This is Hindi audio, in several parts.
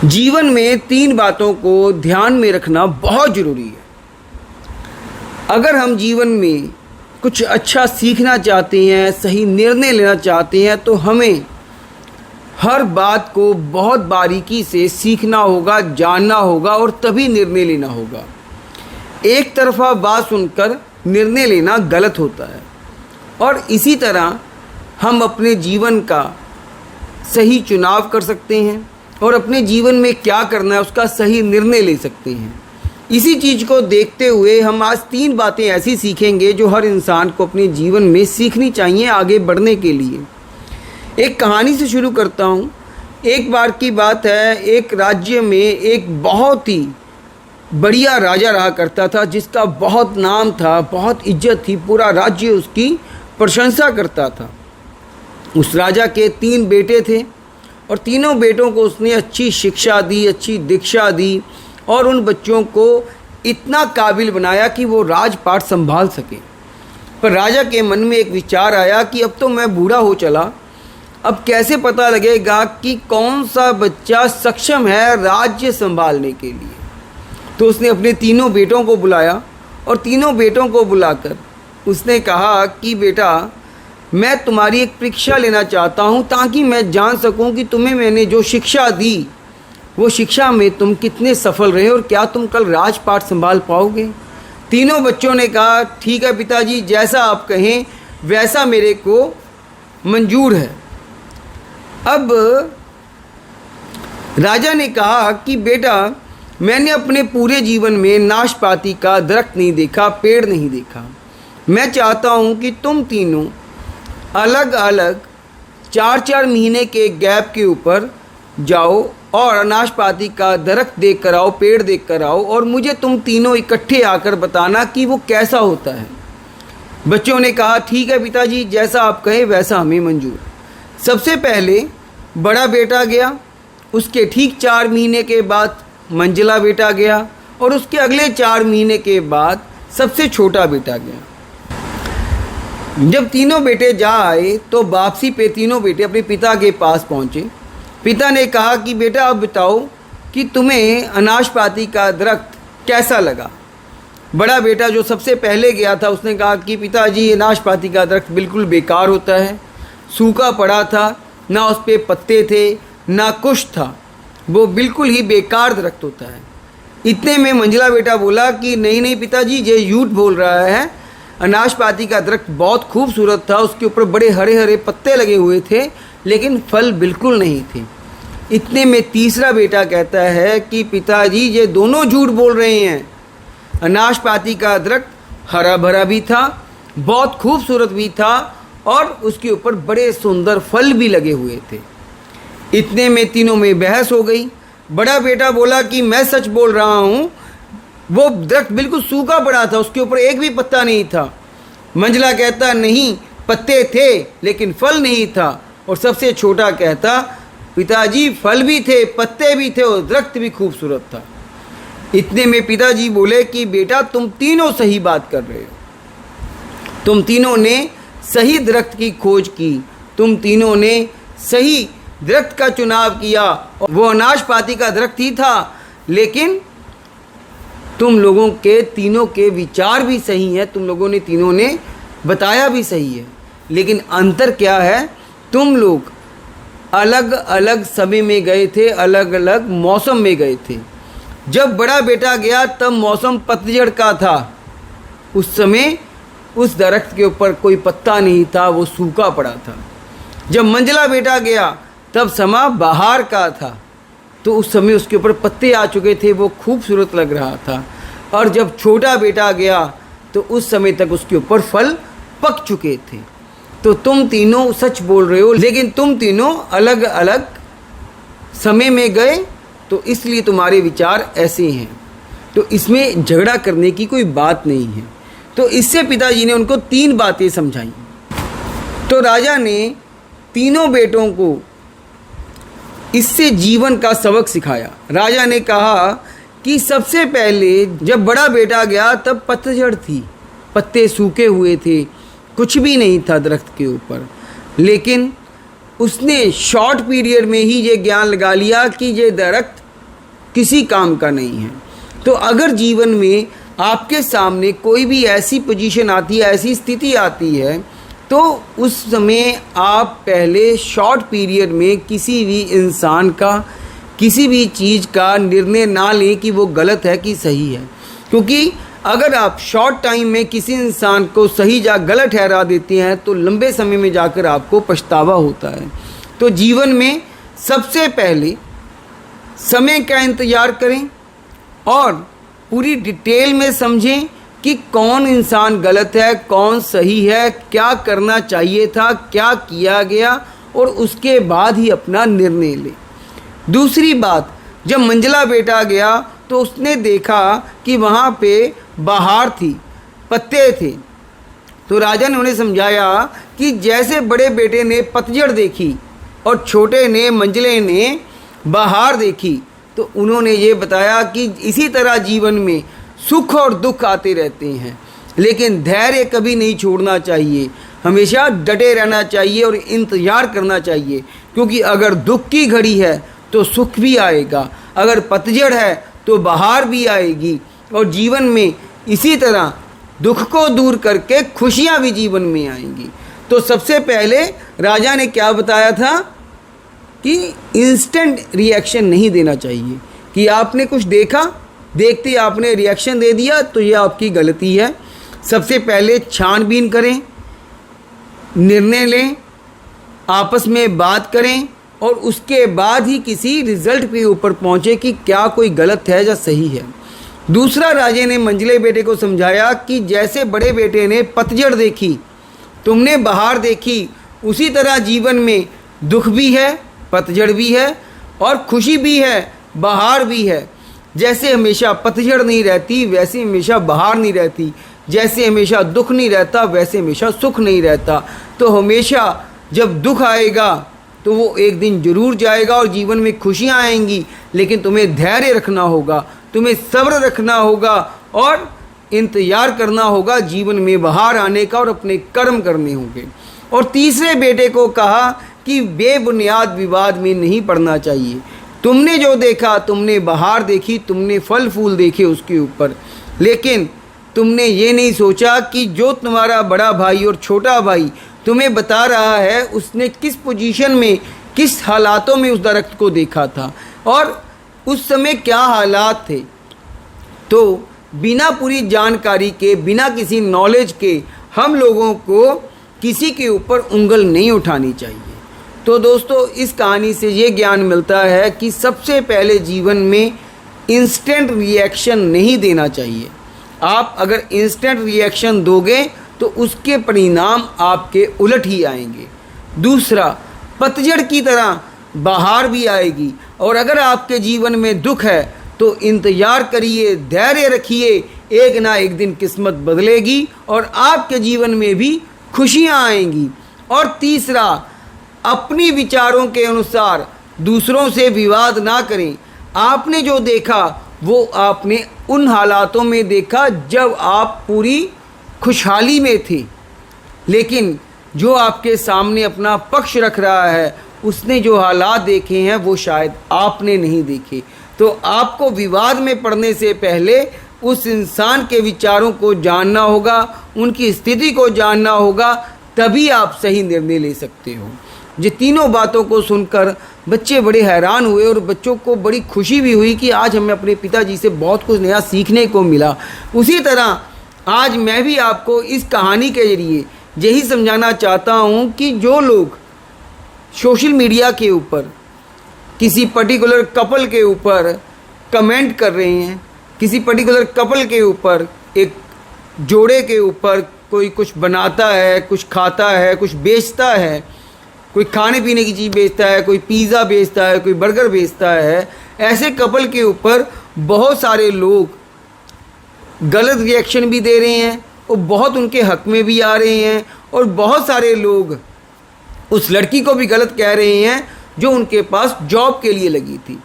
जीवन में 3 बातों को ध्यान में रखना बहुत ज़रूरी है। अगर हम जीवन में कुछ अच्छा सीखना चाहते हैं, सही निर्णय लेना चाहते हैं, तो हमें हर बात को बहुत बारीकी से सीखना होगा, जानना होगा और तभी निर्णय लेना होगा। एक तरफा बात सुनकर निर्णय लेना गलत होता है और इसी तरह हम अपने जीवन का सही चुनाव कर सकते हैं और अपने जीवन में क्या करना है उसका सही निर्णय ले सकते हैं। इसी चीज़ को देखते हुए हम आज 3 बातें ऐसी सीखेंगे जो हर इंसान को अपने जीवन में सीखनी चाहिए आगे बढ़ने के लिए। एक कहानी से शुरू करता हूँ। एक बार की बात है, एक राज्य में एक बहुत ही बढ़िया राजा रहा करता था जिसका बहुत नाम था, बहुत इज्जत थी, पूरा राज्य उसकी प्रशंसा करता था। उस राजा के 3 बेटे थे और तीनों बेटों को उसने अच्छी शिक्षा दी, अच्छी दीक्षा दी और उन बच्चों को इतना काबिल बनाया कि वो राजपाट संभाल सके। पर राजा के मन में एक विचार आया कि अब तो मैं बूढ़ा हो चला, अब कैसे पता लगेगा कि कौन सा बच्चा सक्षम है राज्य संभालने के लिए। तो उसने अपने तीनों बेटों को बुलाया और तीनों बेटों को बुलाकर उसने कहा कि बेटा, मैं तुम्हारी एक परीक्षा लेना चाहता हूँ ताकि मैं जान सकूँ कि तुम्हें मैंने जो शिक्षा दी वो शिक्षा में तुम कितने सफल रहे और क्या तुम कल राजपाट संभाल पाओगे। तीनों बच्चों ने कहा, ठीक है पिताजी, जैसा आप कहें वैसा मेरे को मंजूर है। अब राजा ने कहा कि बेटा, मैंने अपने पूरे जीवन में नाशपाती का दरख्त नहीं देखा, पेड़ नहीं देखा। मैं चाहता हूँ कि तुम तीनों अलग अलग 4-4 महीने के गैप के ऊपर जाओ और नाशपाती का दरख्त देख कर आओ, पेड़ देख कर आओ और मुझे तुम तीनों इकट्ठे आकर बताना कि वो कैसा होता है। बच्चों ने कहा, ठीक है पिताजी, जैसा आप कहें वैसा हमें मंजूर। सबसे पहले बड़ा बेटा गया, उसके ठीक 4 महीने के बाद मंझला बेटा गया और उसके अगले 4 महीने के बाद सबसे छोटा बेटा गया। जब तीनों बेटे जा आए तो वापसी पे तीनों बेटे अपने पिता के पास पहुँचे। पिता ने कहा कि बेटा, अब बताओ कि तुम्हें अनाशपाती का दरख्त कैसा लगा। बड़ा बेटा जो सबसे पहले गया था उसने कहा कि पिताजी, ये नाशपाती का दरख्त बिल्कुल बेकार होता है, सूखा पड़ा था, ना उस पर पत्ते थे ना कुछ था, वो बिल्कुल ही बेकार दरख्त होता है। इतने में मंझला बेटा बोला कि नहीं नहीं पिताजी, ये झूठ बोल रहा है, अनाशपाती का दरख्त बहुत खूबसूरत था, उसके ऊपर बड़े हरे हरे पत्ते लगे हुए थे लेकिन फल बिल्कुल नहीं थे। इतने में तीसरा बेटा कहता है कि पिताजी, ये दोनों झूठ बोल रहे हैं, अनाशपाती का दरख्त हरा भरा भी था, बहुत खूबसूरत भी था और उसके ऊपर बड़े सुंदर फल भी लगे हुए थे। इतने में तीनों में बहस हो गई। बड़ा बेटा बोला कि मैं सच बोल रहा हूँ, वो दरख्त बिल्कुल सूखा पड़ा था, उसके ऊपर एक भी पत्ता नहीं था। मंझला कहता, नहीं, पत्ते थे लेकिन फल नहीं था। और सबसे छोटा कहता, पिताजी, फल भी थे, पत्ते भी थे और दरख्त भी खूबसूरत था। इतने में पिताजी बोले कि बेटा, तुम तीनों सही बात कर रहे हो, तुम तीनों ने सही दरख्त की खोज की, तुम तीनों ने सही दरख्त का चुनाव किया और वो अनाशपाती का दरख्त ही था, लेकिन तुम लोगों के तीनों के विचार भी सही हैं, तुम लोगों ने तीनों ने बताया भी सही है, लेकिन अंतर क्या है, तुम लोग अलग अलग समय में गए थे, अलग अलग मौसम में गए थे। जब बड़ा बेटा गया तब मौसम पतझड़ का था, उस समय उस दरख्त के ऊपर कोई पत्ता नहीं था, वो सूखा पड़ा था। जब मंझला बेटा गया तब समा बहार का था, तो उस समय उसके ऊपर पत्ते आ चुके थे, वो खूबसूरत लग रहा था। और जब छोटा बेटा गया तो उस समय तक उसके ऊपर फल पक चुके थे। तो तुम तीनों सच बोल रहे हो, लेकिन तुम तीनों अलग अलग समय में गए, तो इसलिए तुम्हारे विचार ऐसे हैं। तो इसमें झगड़ा करने की कोई बात नहीं है। तो इससे पिताजी ने उनको 3 बातें समझाई। तो राजा ने तीनों बेटों को इससे जीवन का सबक सिखाया। राजा ने कहा कि सबसे पहले जब बड़ा बेटा गया तब पतझड़ थी, पत्ते सूखे हुए थे, कुछ भी नहीं था दरख्त के ऊपर, लेकिन उसने शॉर्ट पीरियड में ही ये ज्ञान लगा लिया कि ये दरख्त किसी काम का नहीं है। तो अगर जीवन में आपके सामने कोई भी ऐसी पोजीशन आती है, ऐसी स्थिति आती है, तो उस समय आप पहले शॉर्ट पीरियड में किसी भी इंसान का, किसी भी चीज़ का निर्णय ना लें कि वो गलत है कि सही है। क्योंकि अगर आप शॉर्ट टाइम में किसी इंसान को सही या गलत ठहरा देते हैं तो लंबे समय में जाकर आपको पछतावा होता है। तो जीवन में सबसे पहले समय का इंतज़ार करें और पूरी डिटेल में समझें कि कौन इंसान गलत है, कौन सही है, क्या करना चाहिए था, क्या किया गया, और उसके बाद ही अपना निर्णय लें। दूसरी बात, जब मंझला बेटा गया तो उसने देखा कि वहाँ पे बहार थी, पत्ते थे। तो राजा ने उन्हें समझाया कि जैसे बड़े बेटे ने पतझड़ देखी और छोटे ने, मंझले ने बहार देखी, तो उन्होंने ये बताया कि इसी तरह जीवन में सुख और दुख आते रहते हैं, लेकिन धैर्य कभी नहीं छोड़ना चाहिए, हमेशा डटे रहना चाहिए और इंतज़ार करना चाहिए। क्योंकि अगर दुख की घड़ी है तो सुख भी आएगा, अगर पतझड़ है तो बहार भी आएगी, और जीवन में इसी तरह दुख को दूर करके खुशियाँ भी जीवन में आएंगी। तो सबसे पहले राजा ने क्या बताया था कि इंस्टेंट रिएक्शन नहीं देना चाहिए, कि आपने कुछ देखा, देखते ही आपने रिएक्शन दे दिया तो ये आपकी गलती है। सबसे पहले छानबीन करें, निर्णय लें, आपस में बात करें और उसके बाद ही किसी रिजल्ट के ऊपर पहुँचे कि क्या कोई गलत है या सही है। दूसरा, राजे ने मंझले बेटे को समझाया कि जैसे बड़े बेटे ने पतझड़ देखी, तुमने बहार देखी, उसी तरह जीवन में दुख भी है, पतझड़ भी है, और खुशी भी है, बहार भी है। जैसे हमेशा पतझड़ नहीं रहती वैसे हमेशा बहार नहीं रहती, जैसे हमेशा दुख नहीं रहता वैसे हमेशा सुख नहीं रहता। तो हमेशा जब दुख आएगा तो वो एक दिन ज़रूर जाएगा और जीवन में खुशियाँ आएंगी, लेकिन तुम्हें धैर्य रखना होगा, तुम्हें सब्र रखना होगा और इंतज़ार करना होगा जीवन में बहार आने का, और अपने कर्म करने होंगे। और तीसरे बेटे को कहा कि बेबुनियाद विवाद में नहीं पड़ना चाहिए। तुमने जो देखा, तुमने बहार देखी, तुमने फल फूल देखे उसके ऊपर, लेकिन तुमने ये नहीं सोचा कि जो तुम्हारा बड़ा भाई और छोटा भाई तुम्हें बता रहा है उसने किस पोजीशन में, किस हालातों में उस दरख्त को देखा था और उस समय क्या हालात थे। तो बिना पूरी जानकारी के, बिना किसी नॉलेज के हम लोगों को किसी के ऊपर उंगल नहीं उठानी चाहिए। तो दोस्तों, इस कहानी से ये ज्ञान मिलता है कि सबसे पहले जीवन में इंस्टेंट रिएक्शन नहीं देना चाहिए। आप अगर इंस्टेंट रिएक्शन दोगे तो उसके परिणाम आपके उलट ही आएंगे। दूसरा, पतझड़ की तरह बहार भी आएगी, और अगर आपके जीवन में दुख है तो इंतज़ार करिए, धैर्य रखिए, एक ना एक दिन किस्मत बदलेगी और आपके जीवन में भी खुशियाँ आएंगी। और तीसरा, अपनी विचारों के अनुसार दूसरों से विवाद ना करें। आपने जो देखा वो आपने उन हालातों में देखा जब आप पूरी खुशहाली में थे, लेकिन जो आपके सामने अपना पक्ष रख रहा है उसने जो हालात देखे हैं वो शायद आपने नहीं देखे। तो आपको विवाद में पड़ने से पहले उस इंसान के विचारों को जानना होगा, उनकी स्थिति को जानना होगा, तभी आप सही निर्णय ले सकते हो। ये तीनों बातों को सुनकर बच्चे बड़े हैरान हुए और बच्चों को बड़ी खुशी भी हुई कि आज हमें अपने पिताजी से बहुत कुछ नया सीखने को मिला। उसी तरह आज मैं भी आपको इस कहानी के जरिए यही समझाना चाहता हूँ कि जो लोग सोशल मीडिया के ऊपर किसी पर्टिकुलर कपल के ऊपर कमेंट कर रहे हैं, किसी पर्टिकुलर कपल के ऊपर, एक जोड़े के ऊपर कोई कुछ बनाता है, कुछ खाता है, कुछ बेचता है, कोई खाने पीने की चीज़ बेचता है, कोई पिज़्ज़ा बेचता है, कोई बर्गर बेचता है, ऐसे कपल के ऊपर बहुत सारे लोग गलत रिएक्शन भी दे रहे हैं और बहुत उनके हक में भी आ रहे हैं, और बहुत सारे लोग उस लड़की को भी गलत कह रहे हैं जो उनके पास जॉब के लिए लगी थी।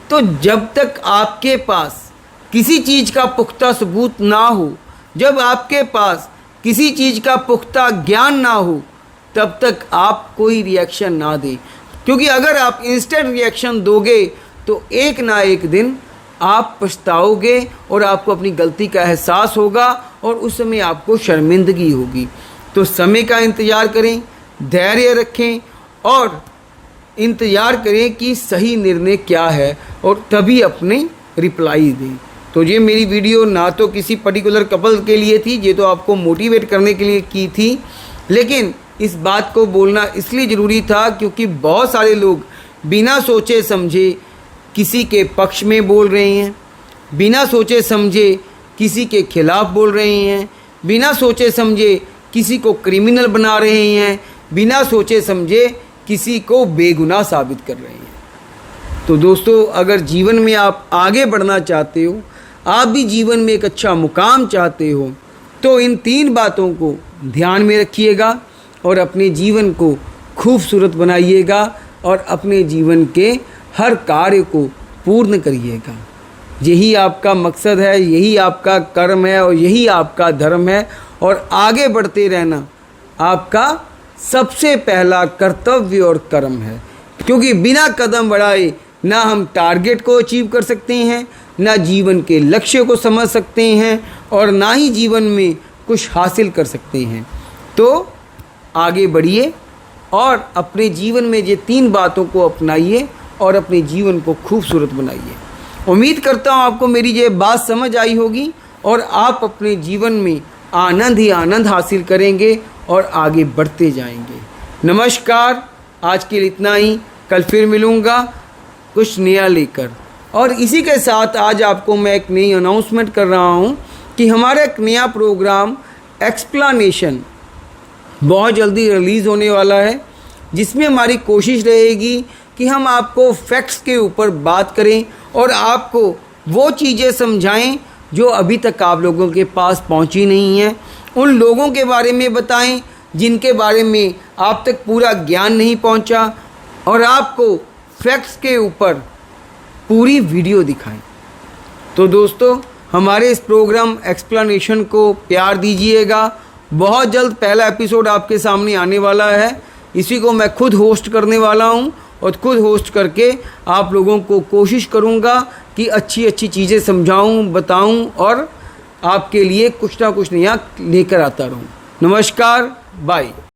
तो जब तक आपके पास किसी चीज़ का पुख्ता सबूत ना हो, जब आपके पास किसी चीज़ का पुख्ता ज्ञान ना हो, तब तक आप कोई रिएक्शन ना दें। क्योंकि अगर आप इंस्टेंट रिएक्शन दोगे तो एक ना एक दिन आप पछताओगे और आपको अपनी गलती का एहसास होगा और उस समय आपको शर्मिंदगी होगी। तो समय का इंतज़ार करें, धैर्य रखें और इंतज़ार करें कि सही निर्णय क्या है और तभी अपने रिप्लाई दें। तो ये मेरी वीडियो ना तो किसी पर्टिकुलर कपल के लिए थी, ये तो आपको मोटिवेट करने के लिए की थी, लेकिन इस बात को बोलना इसलिए ज़रूरी था क्योंकि बहुत सारे लोग बिना सोचे समझे किसी के पक्ष में बोल रहे हैं, बिना सोचे समझे किसी के खिलाफ बोल रहे हैं, बिना सोचे समझे किसी को क्रिमिनल बना रहे हैं, बिना सोचे समझे किसी को बेगुनाह साबित कर रहे हैं। तो दोस्तों, अगर जीवन में आप आगे बढ़ना चाहते हो, आप भी जीवन में एक अच्छा मुकाम चाहते हो, तो इन 3 बातों को ध्यान में रखिएगा और अपने जीवन को खूबसूरत बनाइएगा और अपने जीवन के हर कार्य को पूर्ण करिएगा। यही आपका मकसद है, यही आपका कर्म है और यही आपका धर्म है और आगे बढ़ते रहना आपका सबसे पहला कर्तव्य और कर्म है। क्योंकि बिना कदम बढ़ाए ना हम टारगेट को अचीव कर सकते हैं, ना जीवन के लक्ष्य को समझ सकते हैं और ना ही जीवन में कुछ हासिल कर सकते हैं। तो आगे बढ़िए और अपने जीवन में ये 3 बातों को अपनाइए और अपने जीवन को खूबसूरत बनाइए। उम्मीद करता हूँ आपको मेरी ये बात समझ आई होगी और आप अपने जीवन में आनंद ही आनंद हासिल करेंगे और आगे बढ़ते जाएंगे। नमस्कार, आज के लिए इतना ही। कल फिर मिलूँगा कुछ नया लेकर। और इसी के साथ आज आपको मैं एक नई अनाउंसमेंट कर रहा हूँ कि हमारा एक नया प्रोग्राम एक्सप्लेनेशन बहुत जल्दी रिलीज़ होने वाला है, जिसमें हमारी कोशिश रहेगी कि हम आपको फैक्ट्स के ऊपर बात करें और आपको वो चीज़ें समझाएं जो अभी तक आप लोगों के पास पहुंची नहीं हैं। उन लोगों के बारे में बताएं जिनके बारे में आप तक पूरा ज्ञान नहीं पहुंचा और आपको फैक्ट्स के ऊपर पूरी वीडियो दिखाएं। तो दोस्तों, हमारे इस प्रोग्राम एक्सप्लेनेशन को प्यार दीजिएगा। बहुत जल्द पहला एपिसोड आपके सामने आने वाला है। इसी को मैं खुद होस्ट करने वाला हूं और खुद होस्ट करके आप लोगों को कोशिश करूंगा कि अच्छी अच्छी चीज़ें समझाऊं, बताऊं और आपके लिए कुछ ना कुछ नया लेकर आता रहूं। नमस्कार, बाय।